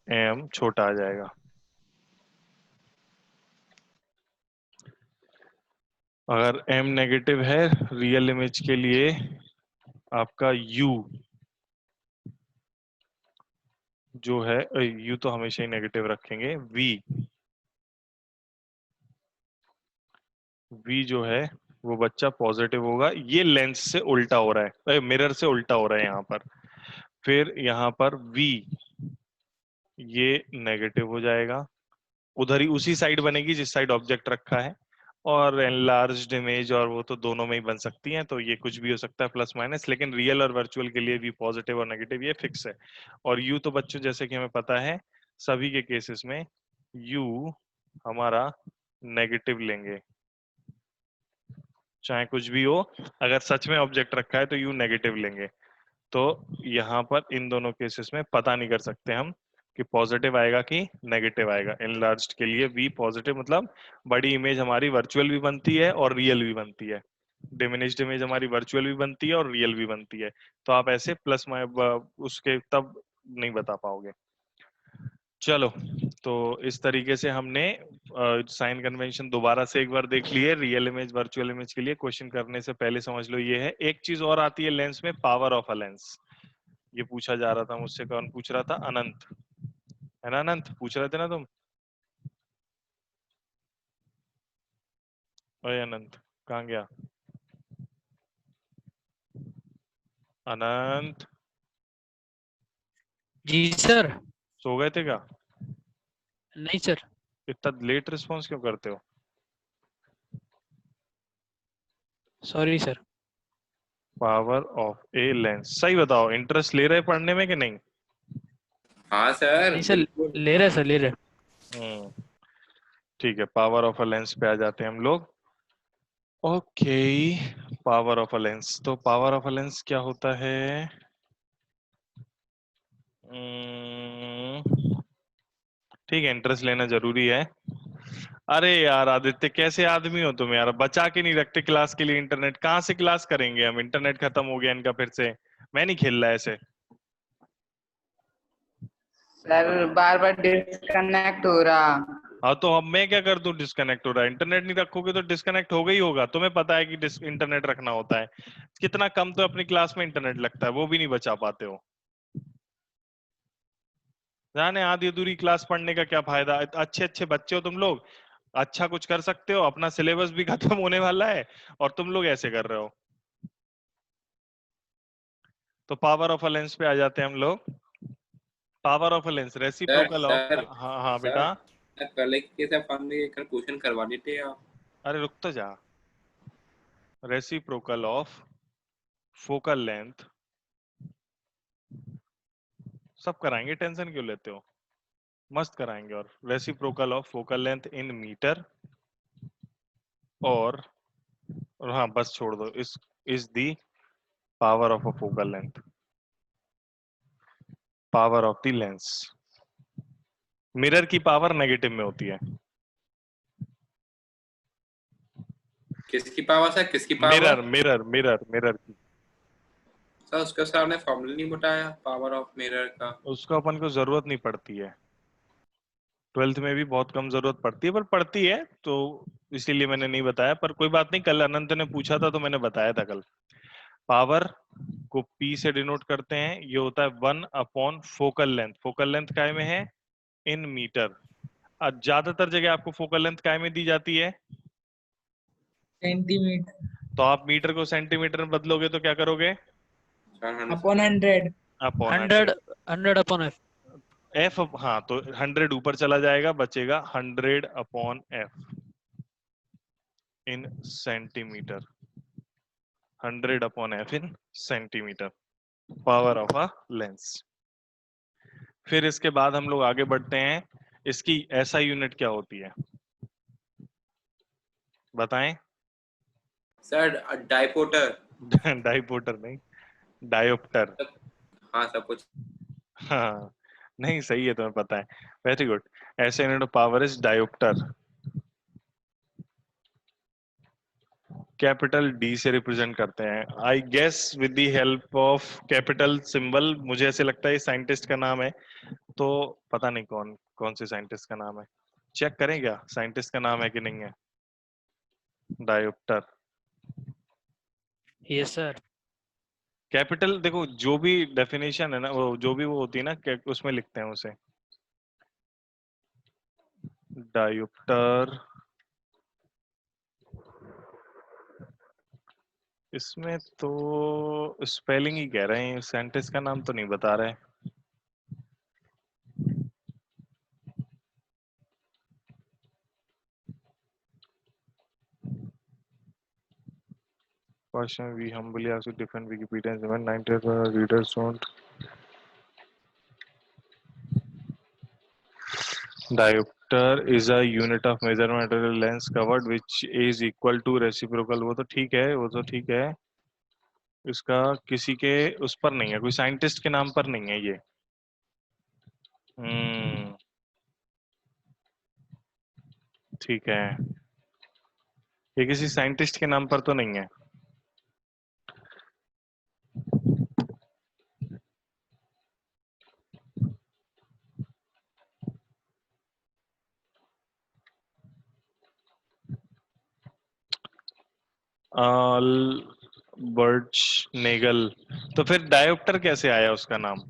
M छोटा आ जाएगा। अगर एम नेगेटिव है रियल इमेज के लिए, आपका यू जो है, यू तो हमेशा ही नेगेटिव रखेंगे, वी जो है वो बच्चा पॉजिटिव होगा। ये लेंस से उल्टा हो रहा है, मिरर से उल्टा हो रहा है यहाँ पर। फिर यहाँ पर वी ये नेगेटिव हो जाएगा, उधर ही उसी साइड बनेगी जिस साइड ऑब्जेक्ट रखा है। और एनलार्ज्ड इमेज और वो तो दोनों में ही बन सकती हैं, तो ये कुछ भी हो सकता है प्लस माइनस, लेकिन रियल और वर्चुअल के लिए भी पॉजिटिव और नेगेटिव ये फिक्स है। और यू तो बच्चों जैसे कि हमें पता है सभी के केसेस में यू हमारा नेगेटिव लेंगे, चाहे कुछ भी हो। अगर सच में ऑब्जेक्ट रखा है तो यू नेगेटिव लेंगे। तो यहाँ पर इन दोनों केसेस में पता नहीं कर सकते हम कि पॉजिटिव आएगा कि नेगेटिव आएगा। एनलार्ज्ड के लिए वी पॉजिटिव, मतलब बड़ी इमेज हमारी वर्चुअल भी बनती है और रियल भी बनती है। डिमिनिश्ड इमेज हमारी वर्चुअल भी बनती है और रियल भी बनती है, तो आप ऐसे प्लस उसके तब नहीं बता पाओगे। चलो, तो इस तरीके से हमने साइन कन्वेंशन दोबारा से एक बार देख लिए रियल इमेज वर्चुअल इमेज के लिए। क्वेश्चन करने से पहले समझ लो ये है। एक चीज और आती है लेंस में, पावर ऑफ अ लेंस। ये पूछा जा रहा था मुझसे, कौन पूछ रहा था? अनंत, है ना? अनंत पूछ रहे थे ना तुम? ओए अनंत, कहाँ गया अनंत? जी सर। सो गए थे क्या? नहीं सर। इतना लेट रिस्पॉन्स क्यों करते हो? Sorry sir. Power of a lens, सही बताओ, इंटरेस्ट ले रहे पढ़ने में कि नहीं? हाँ सर नहीं सर, बिल्कुल। ले रहे सर, ले रहे। हम्म, ठीक है, पावर ऑफ अ लेंस पे आ जाते हैं हम लोग। Okay, power of a lens, तो पावर ऑफ अ लेंस क्या होता है? ठीक है, इंटरेस्ट लेना जरूरी है। अरे यार आदित्य, कैसे आदमी हो तुम यार, बचा के नहीं रखते क्लास के लिए इंटरनेट। कहाँ से क्लास करेंगे हम? इंटरनेट खत्म हो गया इनका फिर से। मैं नहीं खेल रहा ऐसे। सर बार बार डिस्कनेक्ट हो रहा। हाँ, तो अब मैं क्या कर दूं? डिस्कनेक्ट हो रहा है, इंटरनेट नहीं रखोगे तो डिस्कनेक्ट होगा ही होगा। तुम्हें पता है कि इंटरनेट रखना होता है। कितना कम तो अपनी क्लास में इंटरनेट लगता है, वो भी नहीं बचा पाते हो। जाने आधी अधूरी क्लास पढ़ने का क्या फायदा? अच्छे अच्छे बच्चे हो तुम लोग, अच्छा कुछ कर सकते हो, अपना सिलेबस भी खत्म होने वाला है और तुम लोग ऐसे कर रहे हो। तो पावर ऑफ अ लेंस पे आ जाते हैं हम लोग। Power of a lens sir reciprocal of, sir हाँ हाँ सर, बेटा। कल के साथ हमने कल क्वेश्चन करवा देते आप। अरे रुक तो जा। रेसिप्रोकल ऑफ फोकल लेंथ सब कराएंगे, टेंशन क्यों लेते हो? मस्त कराएंगे। और reciprocal of focal length in metre, और हाँ बस छोड़ दो, is the power of a focal length, power of the lens. Mirror की पावर नेगेटिव में होती है। किसकी पावर सर, किसकी power? Mirror mirror mirror mirror की। सर उसके सामने फॉर्मूला नहीं बताया पावर ऑफ मिरर का। उसको अपन को जरूरत नहीं पड़ती है, ट्वेल्थ में भी बहुत कम जरूरत पड़ती है, पर पड़ती है तो इसीलिए मैंने नहीं बताया। पर कोई बात नहीं, कल अनंत ने पूछा था तो मैंने बताया था कल। पावर को पी से डिनोट करते हैं, ये होता है 1 upon focal length. Focal length काय में है? In metre. अब ज्यादातर जगह आपको फोकल लेंथ काय में दी जाती है? सेंटीमीटर तो आप मीटर को सेंटीमीटर में बदलोगे तो क्या करोगे? Sir upon 100। Upon 100, 100। 100/F। F, हाँ, तो 100 ऊपर चला जाएगा, बचेगा 100/F in centimetre. 100/F in centimetre, power of a lens. फिर इसके बाद हम लोग आगे बढ़ते हैं। इसकी एसआई यूनिट क्या होती है बताएं? सर डाइपोटर। डाइपोटर नहीं, डायोप्टर। हाँ सब कुछ। हाँ, नहीं सही है, तुम्हें पता है, very good. SI unit of power is dioptre. Capital D से रिप्रेजेंट करते हैं, I guess with the help of capital symbol. मुझे ऐसे लगता है साइंटिस्ट का नाम है, तो पता नहीं कौन कौन से साइंटिस्ट का नाम है। चेक करें क्या साइंटिस्ट का नाम है कि नहीं है? डायोप्टर। Yes sir. कैपिटल देखो, जो भी डेफिनेशन है ना, वो जो भी वो होती है ना, उसमें लिखते हैं उसे डायोप्टर। इसमें तो स्पेलिंग ही कह रहे हैं, साइंटिस्ट का नाम तो नहीं बता रहे। Question: We humbly ask you to defend Wikipedia and when 90 readers don't. Diopter is a unit of measurement of the lens covered which is equal to reciprocal। वो तो ठीक है, वो तो ठीक है। इसका किसी के उस पर नहीं है, कोई साइंटिस्ट के नाम पर नहीं है ये। ठीक है, ये किसी साइंटिस्ट के नाम पर तो नहीं है। Birch Naegele. तो फिर डायोप्टर कैसे आया उसका नाम?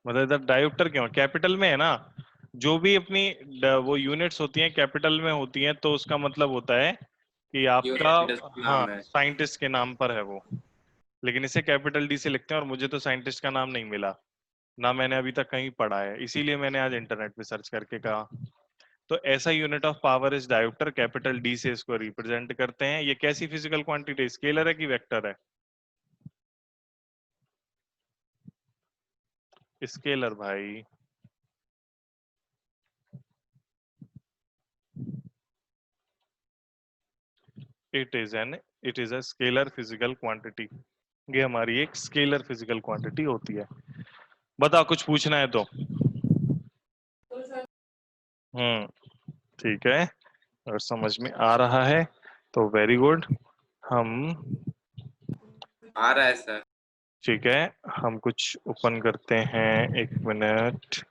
मतलब इधर डायोप्टर क्यों कैपिटल में है ना? जो भी अपनी वो यूनिट्स होती हैं कैपिटल में होती हैं, तो उसका मतलब होता है कि ये उस आपका, scientist का हाँ, नाम है। साइंटिस्ट के नाम पर है वो। लेकिन इसे कैपिटल डी से लिखते हैं, और मुझे तो साइंटिस्ट का नाम नहीं मिला, ना मैंने अभी तक कहीं पढ़ा है, इसीलिए मैंने आज इंटरनेट पे सर्च करके कहा। तो ऐसा unit of power is dioptre, capital D से इसको रिप्रेजेंट करते हैं। ये कैसी फिजिकल क्वांटिटी, स्केलर है कि वेक्टर है? स्केलर भाई। It is a scalar physical quantity. ये हमारी एक स्केलर फिजिकल क्वांटिटी होती है। बताओ, कुछ पूछना है तो। हम्म, ठीक है। अगर समझ में आ रहा है तो वेरी गुड। हम, आ रहा है सर। ठीक है, हम कुछ ओपन करते हैं, एक minute.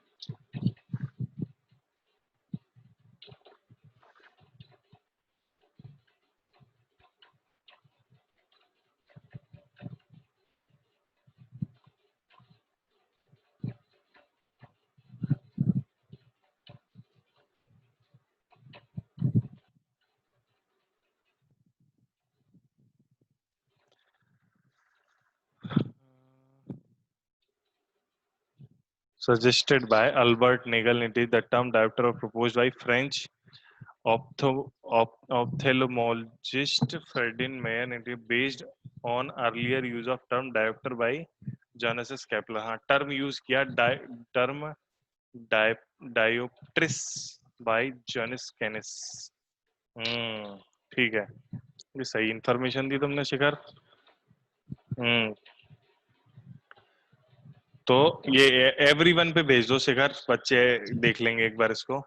Suggested by Albert Nagel, it is the term diopter proposed by French ophthalmologist Ferdinand Mayer, and it is based on earlier use of term diopter by Johannes Kepler। हाँ, टर्म यूज किया टर्म डायोप्ट्रिस बाय जोनेस कैनिस। हम्म, ठीक है। ये सही इंफॉर्मेशन दी तुमने शिखर। हम्म, तो ये एवरीवन पे भेज दो शिखर, बच्चे देख लेंगे एक बार इसको।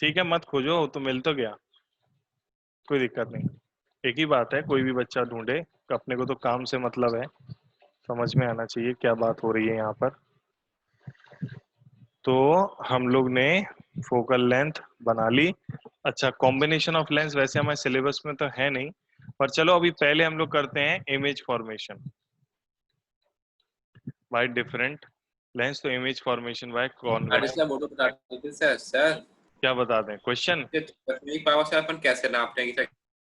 ठीक है, मत खोजो, तो मिल तो गया, कोई दिक्कत नहीं। एक ही बात है, कोई भी बच्चा ढूंढे, अपने को तो काम से मतलब है, समझ में आना चाहिए क्या बात हो रही है यहाँ पर। तो हम लोग ने फोकल लेंथ बना ली। अच्छा, कॉम्बिनेशन ऑफ लेंस वैसे हमारे सिलेबस में तो है नहीं, पर चलो अभी पहले हम लोग करते हैं image formation by different lens. तो इमेज फॉर्मेशन बाय गाड़ी कॉन्वेक्स। से वो तो बता दीजिए सर। सर क्या बता दें क्वेश्चन? ये तकनीक पावर से अपन कैसे नापते हैं कि सर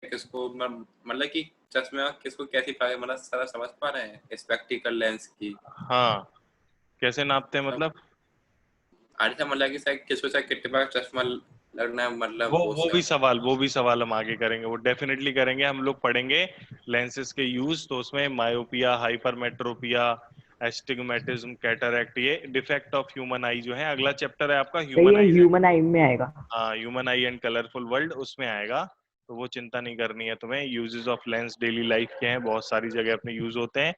किसको मतलब कि चश्मे में किसको कैसी पावर, मतलब सारा समझ पा रहे हैं स्पेक्टिकल लेंस की। हाँ, कैसे नापते हैं मतलब मतलब? आगे से मतलब कि सर किसको सर कितने बार चश्मा लगना है, वो मतलब वो वो भी सर। सवाल वो भी सवाल हम आगे करेंगे, वो डेफिनेटली करेंगे। हम लोग पढ़ेंगे लेंसेज के यूज, तो उसमें मायोपिया, हाइपरमेट्रोपिया, एस्टिग्मेटिज्म, कैटरैक्ट, ये डिफेक्ट ऑफ ह्यूमन आई जो है, अगला चैप्टर है आपका तो ह्यूमन ये आईज। ह्यूमन आई में आएगा। हाँ, human I and colourful world उसमें आएगा। तो वो चिंता नहीं करनी है तुम्हें। Uses of lens daily life के हैं, बहुत सारी जगह अपने यूज होते हैं।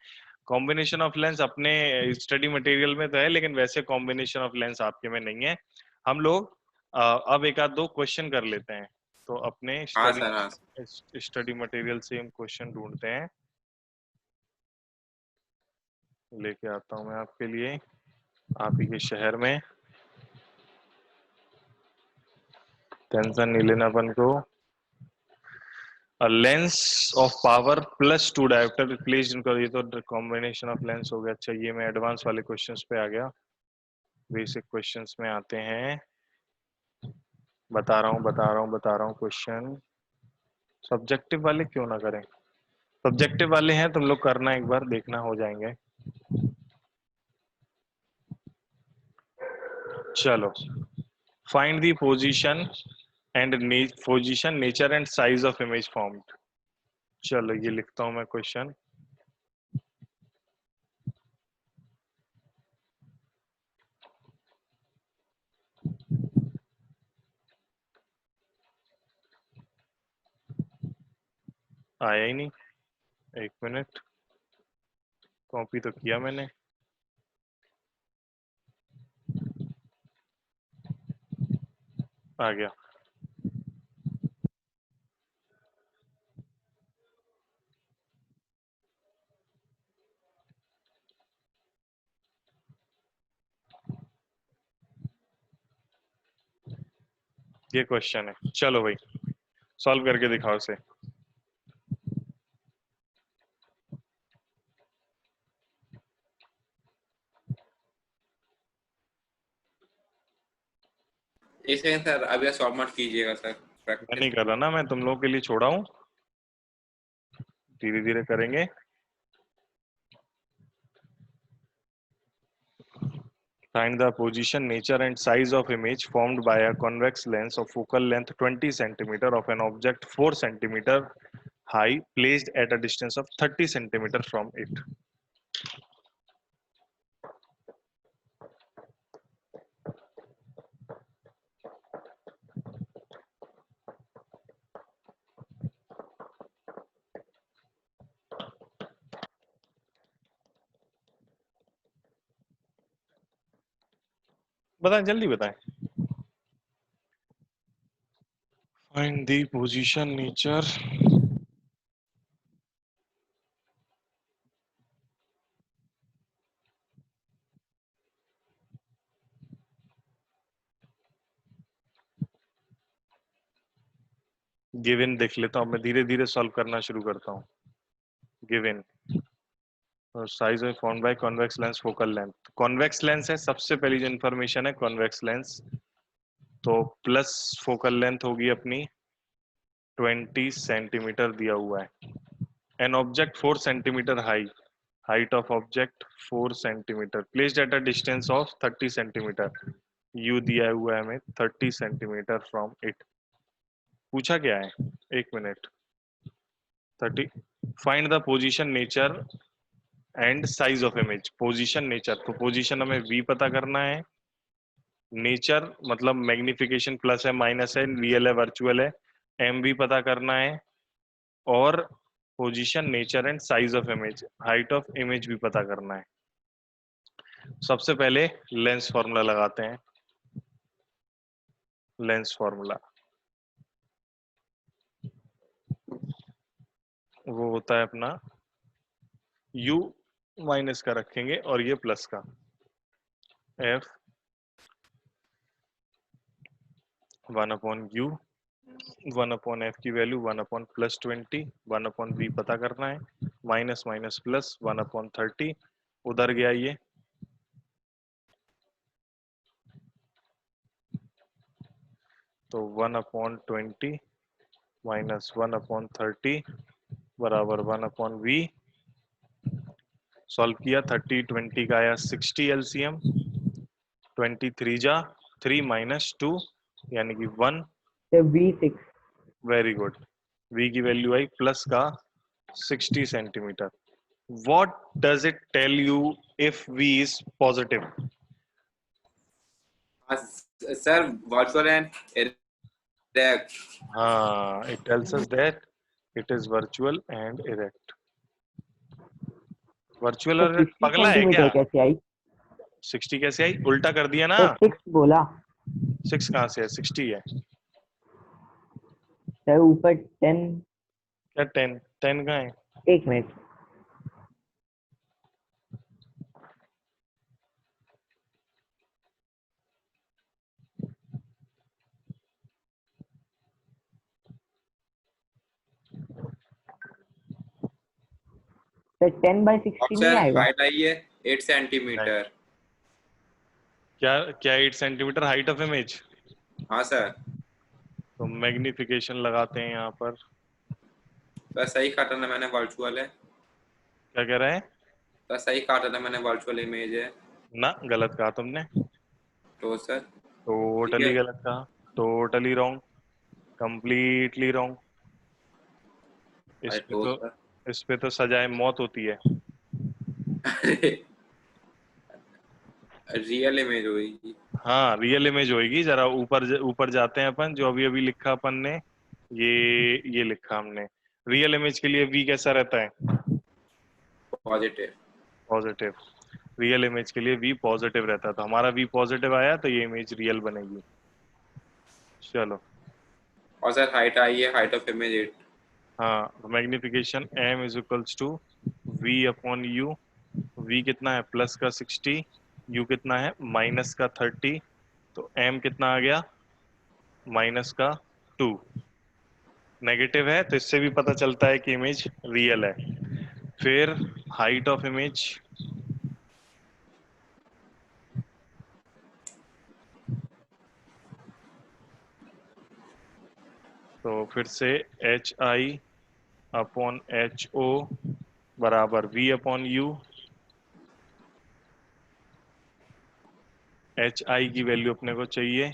कॉम्बिनेशन ऑफ लेंस अपने स्टडी मटेरियल में तो है, लेकिन वैसे कॉम्बिनेशन ऑफ लेंस आपके में नहीं है। हम लोग अब एक आध दो क्वेश्चन कर लेते हैं। तो अपने हाँ स्टडी सर हाँ। स्टडी मटेरियल से हम क्वेश्चन ढूंढते हैं, लेके आता हूँ मैं आपके लिए, आप ही के शहर में। टेंशन नहीं लेना अपन को। Lens of power plus two dioptre placed इनका, ये तो कॉम्बिनेशन ऑफ लेंस हो गया। अच्छा, ये मैं एडवांस वाले क्वेश्चंस पे आ गया, बेसिक क्वेश्चंस में आते हैं। बता रहा हूँ क्वेश्चन। सब्जेक्टिव वाले क्यों ना करें, सब्जेक्टिव वाले हैं, तुम लोग करना, एक बार देखना, हो जाएंगे। चलो, find the position and position, nature and size of image formed. चलो, ये लिखता हूं मैं क्वेश्चन। आया ही नहीं, एक मिनट। कॉपी तो किया मैंने। आ गया। ये क्वेश्चन है, चलो भाई सॉल्व करके दिखाओ इसे। एक सेकंड सर, अभी सॉल्व मत कीजिएगा सर, मैं प्रैक्टिस। नहीं कर रहा ना, मैं तुम लोगों के लिए छोड़ा हूँ, धीरे धीरे करेंगे। Find the position, nature and size of image formed by a convex lens of focal length 20 centimeter of an object 4 centimeter high placed at a distance of 30 centimeter from it. बताएं, जल्दी बताएं। Find the position, nature given देख लेता हूँ मैं, धीरे धीरे सॉल्व करना शुरू करता हूँ। Given size of formed by convex lens focal length, convex lens है, सबसे पहली जो इन्फॉर्मेशन है कॉन्वेक्स लेंस, तो प्लस फोकल लेंथ होगी अपनी 20 सेंटीमीटर दिया हुआ है। An object 4 centimetre high, height of object 4 centimetre, placed at a distance of 30 centimetre, you दिया हुआ है हमें 30 सेंटीमीटर फ्रॉम इट। पूछा क्या है, एक minute, 30, find the position, nature and size of image. Position, nature, तो पोजीशन हमें v पता करना है, नेचर मतलब मैग्निफिकेशन प्लस है माइनस है, रियल है वर्चुअल है, एम भी पता करना है, और position, nature and size of image, height of image भी पता करना है। सबसे पहले लेंस फॉर्मूला लगाते हैं। लेंस फॉर्मूला वो होता है अपना u माइनस का रखेंगे और ये प्लस का, f 1/u, 1/f की वैल्यू 1/ +20, 1/v पता करना है, माइनस माइनस प्लस 1/30, उधर गया ये, तो 1/20 माइनस 1/30 बराबर 1/v। सॉल्व किया, 30 20 का आया 60 एलसीएम, 23 जा 3 माइनस 2 यानी कि 1। V6। वेरी गुड, v की वैल्यू आई प्लस का 60 centimetre. What does it tell you if v is positive? Sir virtual and erect. हाँ, it tells us that it is virtual and erect. Virtual तो और 60 पगला है क्या? सेंटीमीटर कैसे आई? 60 कैसे आई, उल्टा कर दिया ना। तो 6 बोला 6 कहाँ से है, 60 है सर, ऊपर 10। क्या, 10 10 कहाँ है? एक मिनट, सर 10/60 नहीं सर आएगा? हाइट आई है 8 सेंटीमीटर। क्या क्या 8 सेंटीमीटर हाइट ऑफ इमेज? हाँ सर। तो मैग्निफिकेशन लगाते हैं यहाँ पर। सर सही काटा ना मैंने, वर्चुअल है। क्या कह रहे हैं? सर सही काटा ना मैंने, वर्चुअल इमेज है। ना, गलत कहा तुमने, तो सर ठीक टोटली है। गलत कहा, टोटली रॉन्ग, कंप्लीटली रॉन्ग। अरे तो सर इस पे तो सजाए मौत होती है। रियल इमेज होगी। हाँ, रियल इमेज होएगी। जरा ऊपर ऊपर जाते हैं अपन, जो अभी अभी लिखा अपन ने, ये लिखा हमने, रियल इमेज के लिए v कैसा रहता है? पॉजिटिव। पॉजिटिव। रियल इमेज के लिए v पॉजिटिव रहता है, तो हमारा v पॉजिटिव आया तो ये इमेज रियल बनेगी। चलो और सर हाइट आई है, हाइट ऑफ इमेज 8। हाँ, magnification m is equals to v upon u। v कितना है प्लस का 60, u कितना है माइनस का 30, तो m कितना आ गया माइनस का 2। नेगेटिव है तो इससे भी पता चलता है कि इमेज रियल है। फिर हाइट ऑफ इमेज, तो फिर से H I upon H O बराबर v upon u। H I की वैल्यू अपने को चाहिए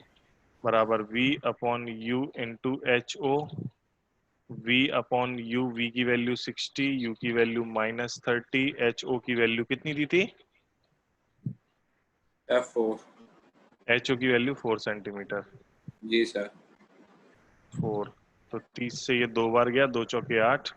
बराबर v upon u into H O. v upon u, v की वैल्यू 60, u की वैल्यू -30, एच ओ की वैल्यू कितनी दी थी? F4। एच ओ की वैल्यू 4 सेंटीमीटर। जी सर। 4, तो 30 से ये 2 बार गया, 2 चौके 8,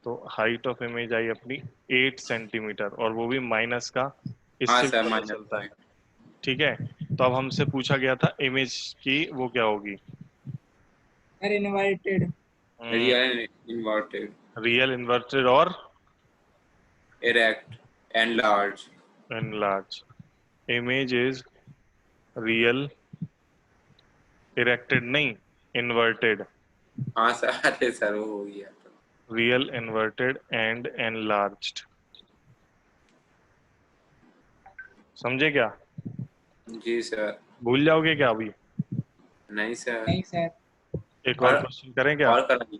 तो हाइट ऑफ इमेज आई अपनी 8 सेंटीमीटर, और वो भी माइनस का। हाँ इससे भी सर, पता माइनस चलता है। पॉइंट। ठीक है, तो अब हमसे पूछा गया था इमेज की वो क्या होगी? Sir inverted. Real inverted, real inverted और erect and large. enlarged. Image is real erected नहीं, इन्वर्टेड। हाँ सर, अरे सर वो हो गया। Real inverted and enlarged। समझे क्या? जी सर। भूल जाओगे क्या अभी? नहीं सर। नहीं सर। एक और और क्वेश्चन करें क्या? और कराइए।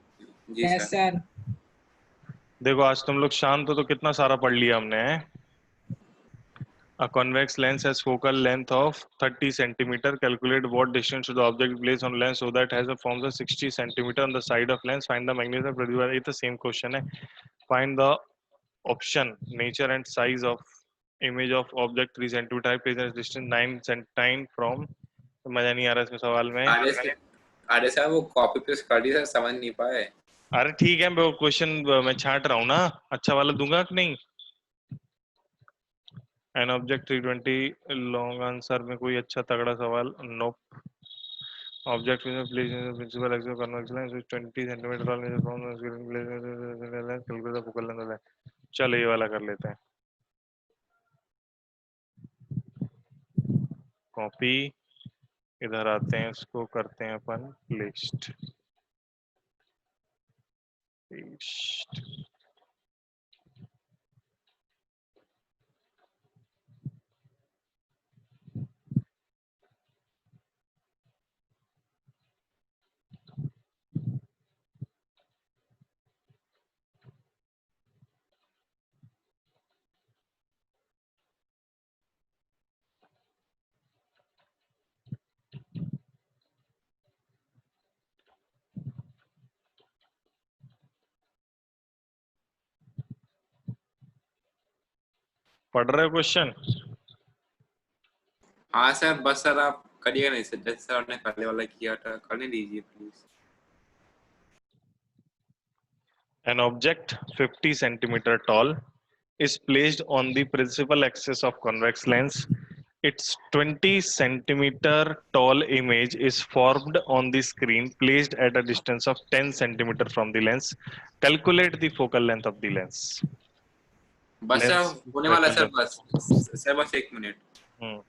जी यस सर। सर। देखो आज तुम लोग शांत हो तो कितना सारा पढ़ लिया हमने। A convex lens has focal length of 30 centimeter. Calculate what distance should the object be placed on lens so that has a forms of 60 centimeter on the side of lens. Find the magnitude produced by. It's the same question है. Find the option nature and size of image of object 3 centimeter. Place and distance 9 from. मजा नहीं आ रहा इसमें सवाल में। अरे सर, अरे सर वो कॉपी पेस्ट कर दी सर, समझ नहीं पाए। अरे ठीक है, मैं क्वेश्चन मैं छांट रहा हूँ ना, अच्छा वाला दूंगा कि नहीं? एन ऑब्जेक्ट 320 लॉन्ग, आंसर में कोई अच्छा तगड़ा सवाल? No. Object principal axis convex lens 20 centimetre tall is from the screen place calculate the focal length of lens। चलो ये वाला कर लेते हैं। कॉपी, इधर आते हैं, इसको करते हैं अपन लिस्ट। पढ़ रहे हो क्वेश्चन? हाँ सर, बस सर आप करिएगा नहीं सर, जैसे सर आपने पहले वाला किया था करने दीजिए please. An object 50 centimeter tall is placed on the principal axis of convex lens. Its 20 centimeter tall image is formed on the screen placed at a distance of 10 centimeter from the lens. Calculate the focal length of the lens. बस सर Lens होने वाला focal सर, length. बस सर, बस 1 मिनट। हम्म,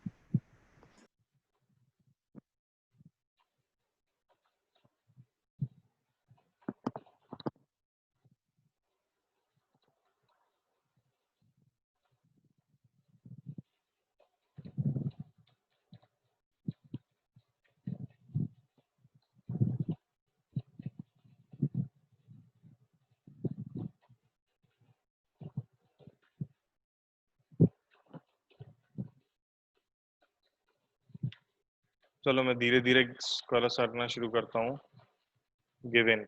चलो मैं धीरे धीरे करना शुरू करता हूँ। गिवन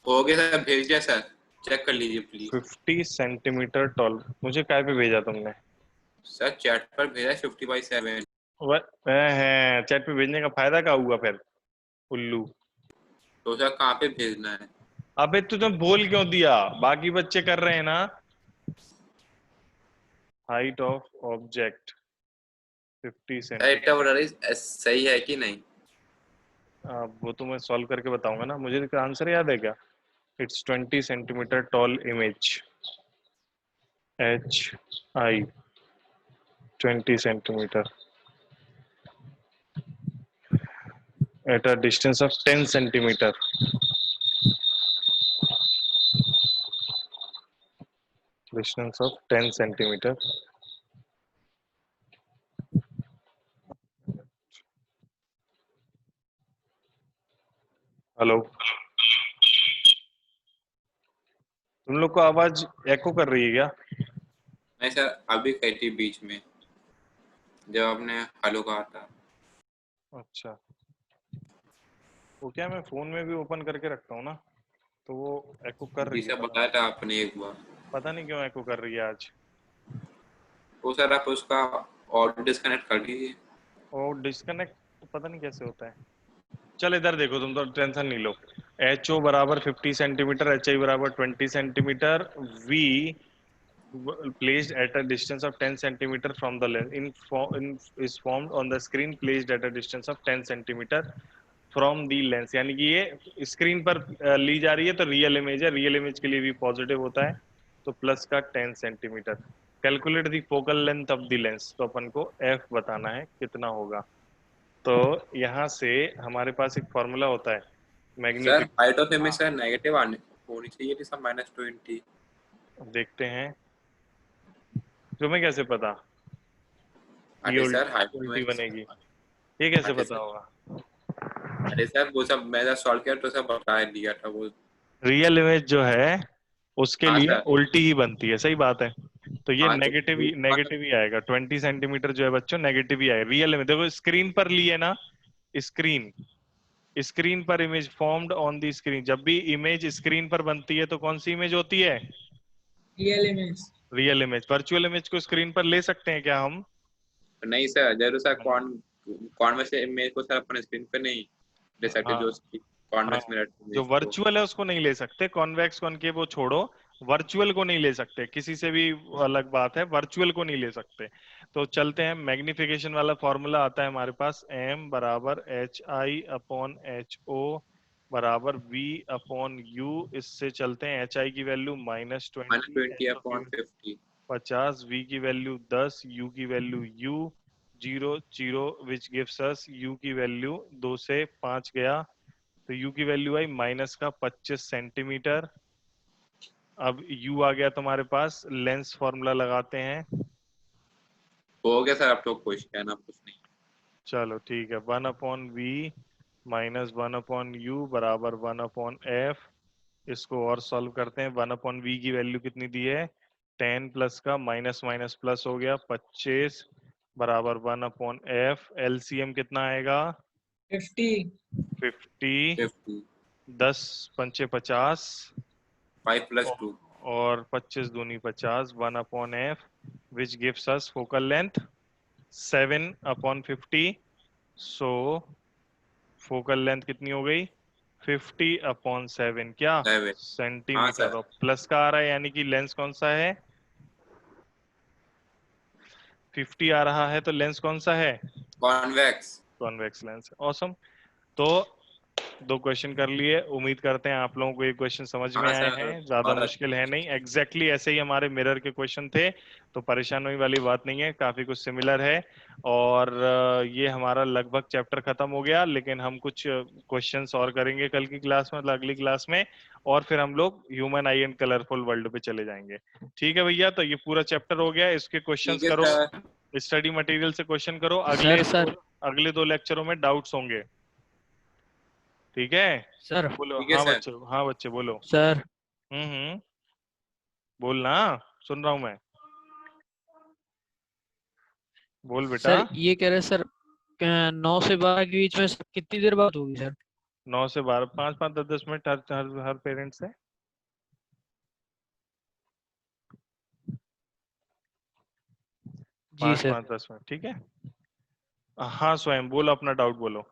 हो गया सर, भेज दिया सर, चेक कर लीजिए प्लीज। 50 सेंटीमीटर टॉल, मुझे काय पे भेजा तुमने? सर चैट पर भेजा 50/7। है चैट पे भेजने का फायदा क्या हुआ फिर उल्लू? तो सर कहाँ पे भेजना है? अबे तुझे बोल क्यों दिया? बाकी बच्चे कर रहे हैं ना। Height of object 50 sir centimetre. सही है कि नहीं? वो तो मैं सॉल्व करके बताऊंगा ना, मुझे आंसर याद है क्या? It's 20 centimetre toll image, HI 20 centimetre at a distance of 10 centimeter. Distance of 10 centimeter. Hello, तुम लोग को आवाज एको कर रही है क्या? नहीं सर, अभी कही थी बीच में जब आपने हेलो कहा था। अच्छा, वो क्या मैं फोन में भी ओपन करके रखता हूँ ना, तो वो एको कर जी रही है, सर, बताया था आपने एक बार। पता नहीं क्यों एको कर रही है आज। वो सर आप उसका ऑडियो डिस्कनेक्ट कर दीजिए। और डिस्कनेक्ट पता नहीं कैसे होता है। चल इधर देखो, तुम तो टेंशन नहीं लो। HO बराबर 50 सेंटीमीटर, HI बराबर 20 centimetre, V placed at a distance of 10 centimeter from the lens is formed on the screen placed at a distance of 10 centimeter from the lens। यानी कि ये स्क्रीन पर ली जा रही है तो रियल इमेज है, रियल इमेज के लिए भी पॉजिटिव होता है, तो प्लस का 10 centimetre. Calculate the focal length of the lens, तो अपन को F बताना है कितना होगा। तो यहाँ से हमारे पास एक फॉर्मूला होता है sir magnification. Height of image sir negative आने होनी चाहिए थी सर, -20। देखते हैं, तुम्हें कैसे पता ये अरे सर हाइट उल्टी में, बनेगी? ये कैसे अरे पता सर, होगा? अरे सर वो सब मैंने सॉल्व किया तो सब बता दिया था वो। रियल इमेज जो है उसके हाँ लिए सर। उल्टी ही बनती है, सही बात है। तो ये हाँ तो नेगेटिव ही आएगा, 20 सेंटीमीटर जो है बच्चों नेगेटिव ही आएगा। रियल में देखो स्क्रीन पर लिए ना, स्क्रीन स्क्रीन पर image formed on the screen, जब भी इमेज स्क्रीन पर बनती है तो कौन सी इमेज होती है? Real image. Real image. Virtual image को स्क्रीन पर ले सकते हैं क्या हम? नहीं सर, जरूर सर, कॉन्वेक्स इमेज को सर अपन स्क्रीन पे नहीं ले सकते, जो हाँ उसकी हाँ, कॉन्वेक्स मिरर जो इमेज को। वर्चुअल है उसको नहीं ले सकते, कॉन्वेक्स कॉनकेव वो छोड़ो, वर्चुअल को नहीं ले सकते, किसी से भी अलग बात है, वर्चुअल को नहीं ले सकते। तो चलते हैं, मैग्निफिकेशन वाला फॉर्मूला आता है हमारे पास, M बराबर HI/HO बराबर V/U। इससे चलते हैं, HI की वैल्यू -20, -20 HO की अपॉन 50। 50, V की वैल्यू 10, U की value U 0 0 which gives us U की वैल्यू 2 से 5 गया, तो U की वैल्यू आई माइनस का 25 सेंटीमीटर। अब U आ गया तुम्हारे पास, लेंस फॉर्मूला लगाते हैं। हो गया सर, अब तो कुछ कहना कुछ नहीं। चलो ठीक है, 1/V -1/U बराबर 1/F। इसको और सॉल्व करते हैं। 1/V की वैल्यू कितनी दी है? 10 प्लस का माइनस माइनस प्लस हो गया 25 बराबर 1/F। LCM कितना आएगा? 50। 50। 50। 10 पंचे 50 5 + 2। और 25 दूनी 50, 1/F which gives us focal length 7/50। So focal length कितनी हो गई? 50/7 क्या 7। हाँ सेंटीमीटर, सर। और प्लस का आ रहा है, यानी कि लेंस कौन सा है? 50 आ रहा है, तो लेंस कौन सा है? कॉन्वेक्स। Convex lens. ऑसम। तो 2 क्वेश्चन कर लिए, उम्मीद करते हैं आप लोगों को ये क्वेश्चन समझ में हाँ आए सर, हैं, ज्यादा और मुश्किल है नहीं, एग्जैक्टली ऐसे ही हमारे मिरर के क्वेश्चन थे, तो परेशान होने वाली बात नहीं है, काफी कुछ सिमिलर है। और ये हमारा लगभग चैप्टर खत्म हो गया, लेकिन हम कुछ क्वेश्चंस और करेंगे कल की क्लास में, मतलब अगली क्लास में, और फिर हम लोग human I and colourful world पे चले जाएंगे। ठीक है भैया, तो ये पूरा चैप्टर हो गया, इसके ठीक क्वेश्चंस है करो, सर। स्टडी मटेरियल से क्वेश्चन करो, सर अगले 2 लेक्चरों में डाउट्स होंगे। ठीक है, सर बोलो। ठीक है हाँ सर। बच्चे, हाँ बच्चे बोलो। सर हम्म, बोलना, सुन रहा हूँ मैं, बोल बेटा। सर ये कह रहे सर 9 से 12 के बीच में सर कितनी देर बात होगी सर? 9 से 12, 5 5 10 10 मिनट हर पेरेंट्स से। जी 5 सर। 5 10 मिनट, ठीक है। हाँ स्वयं बोलो, अपना डाउट बोलो।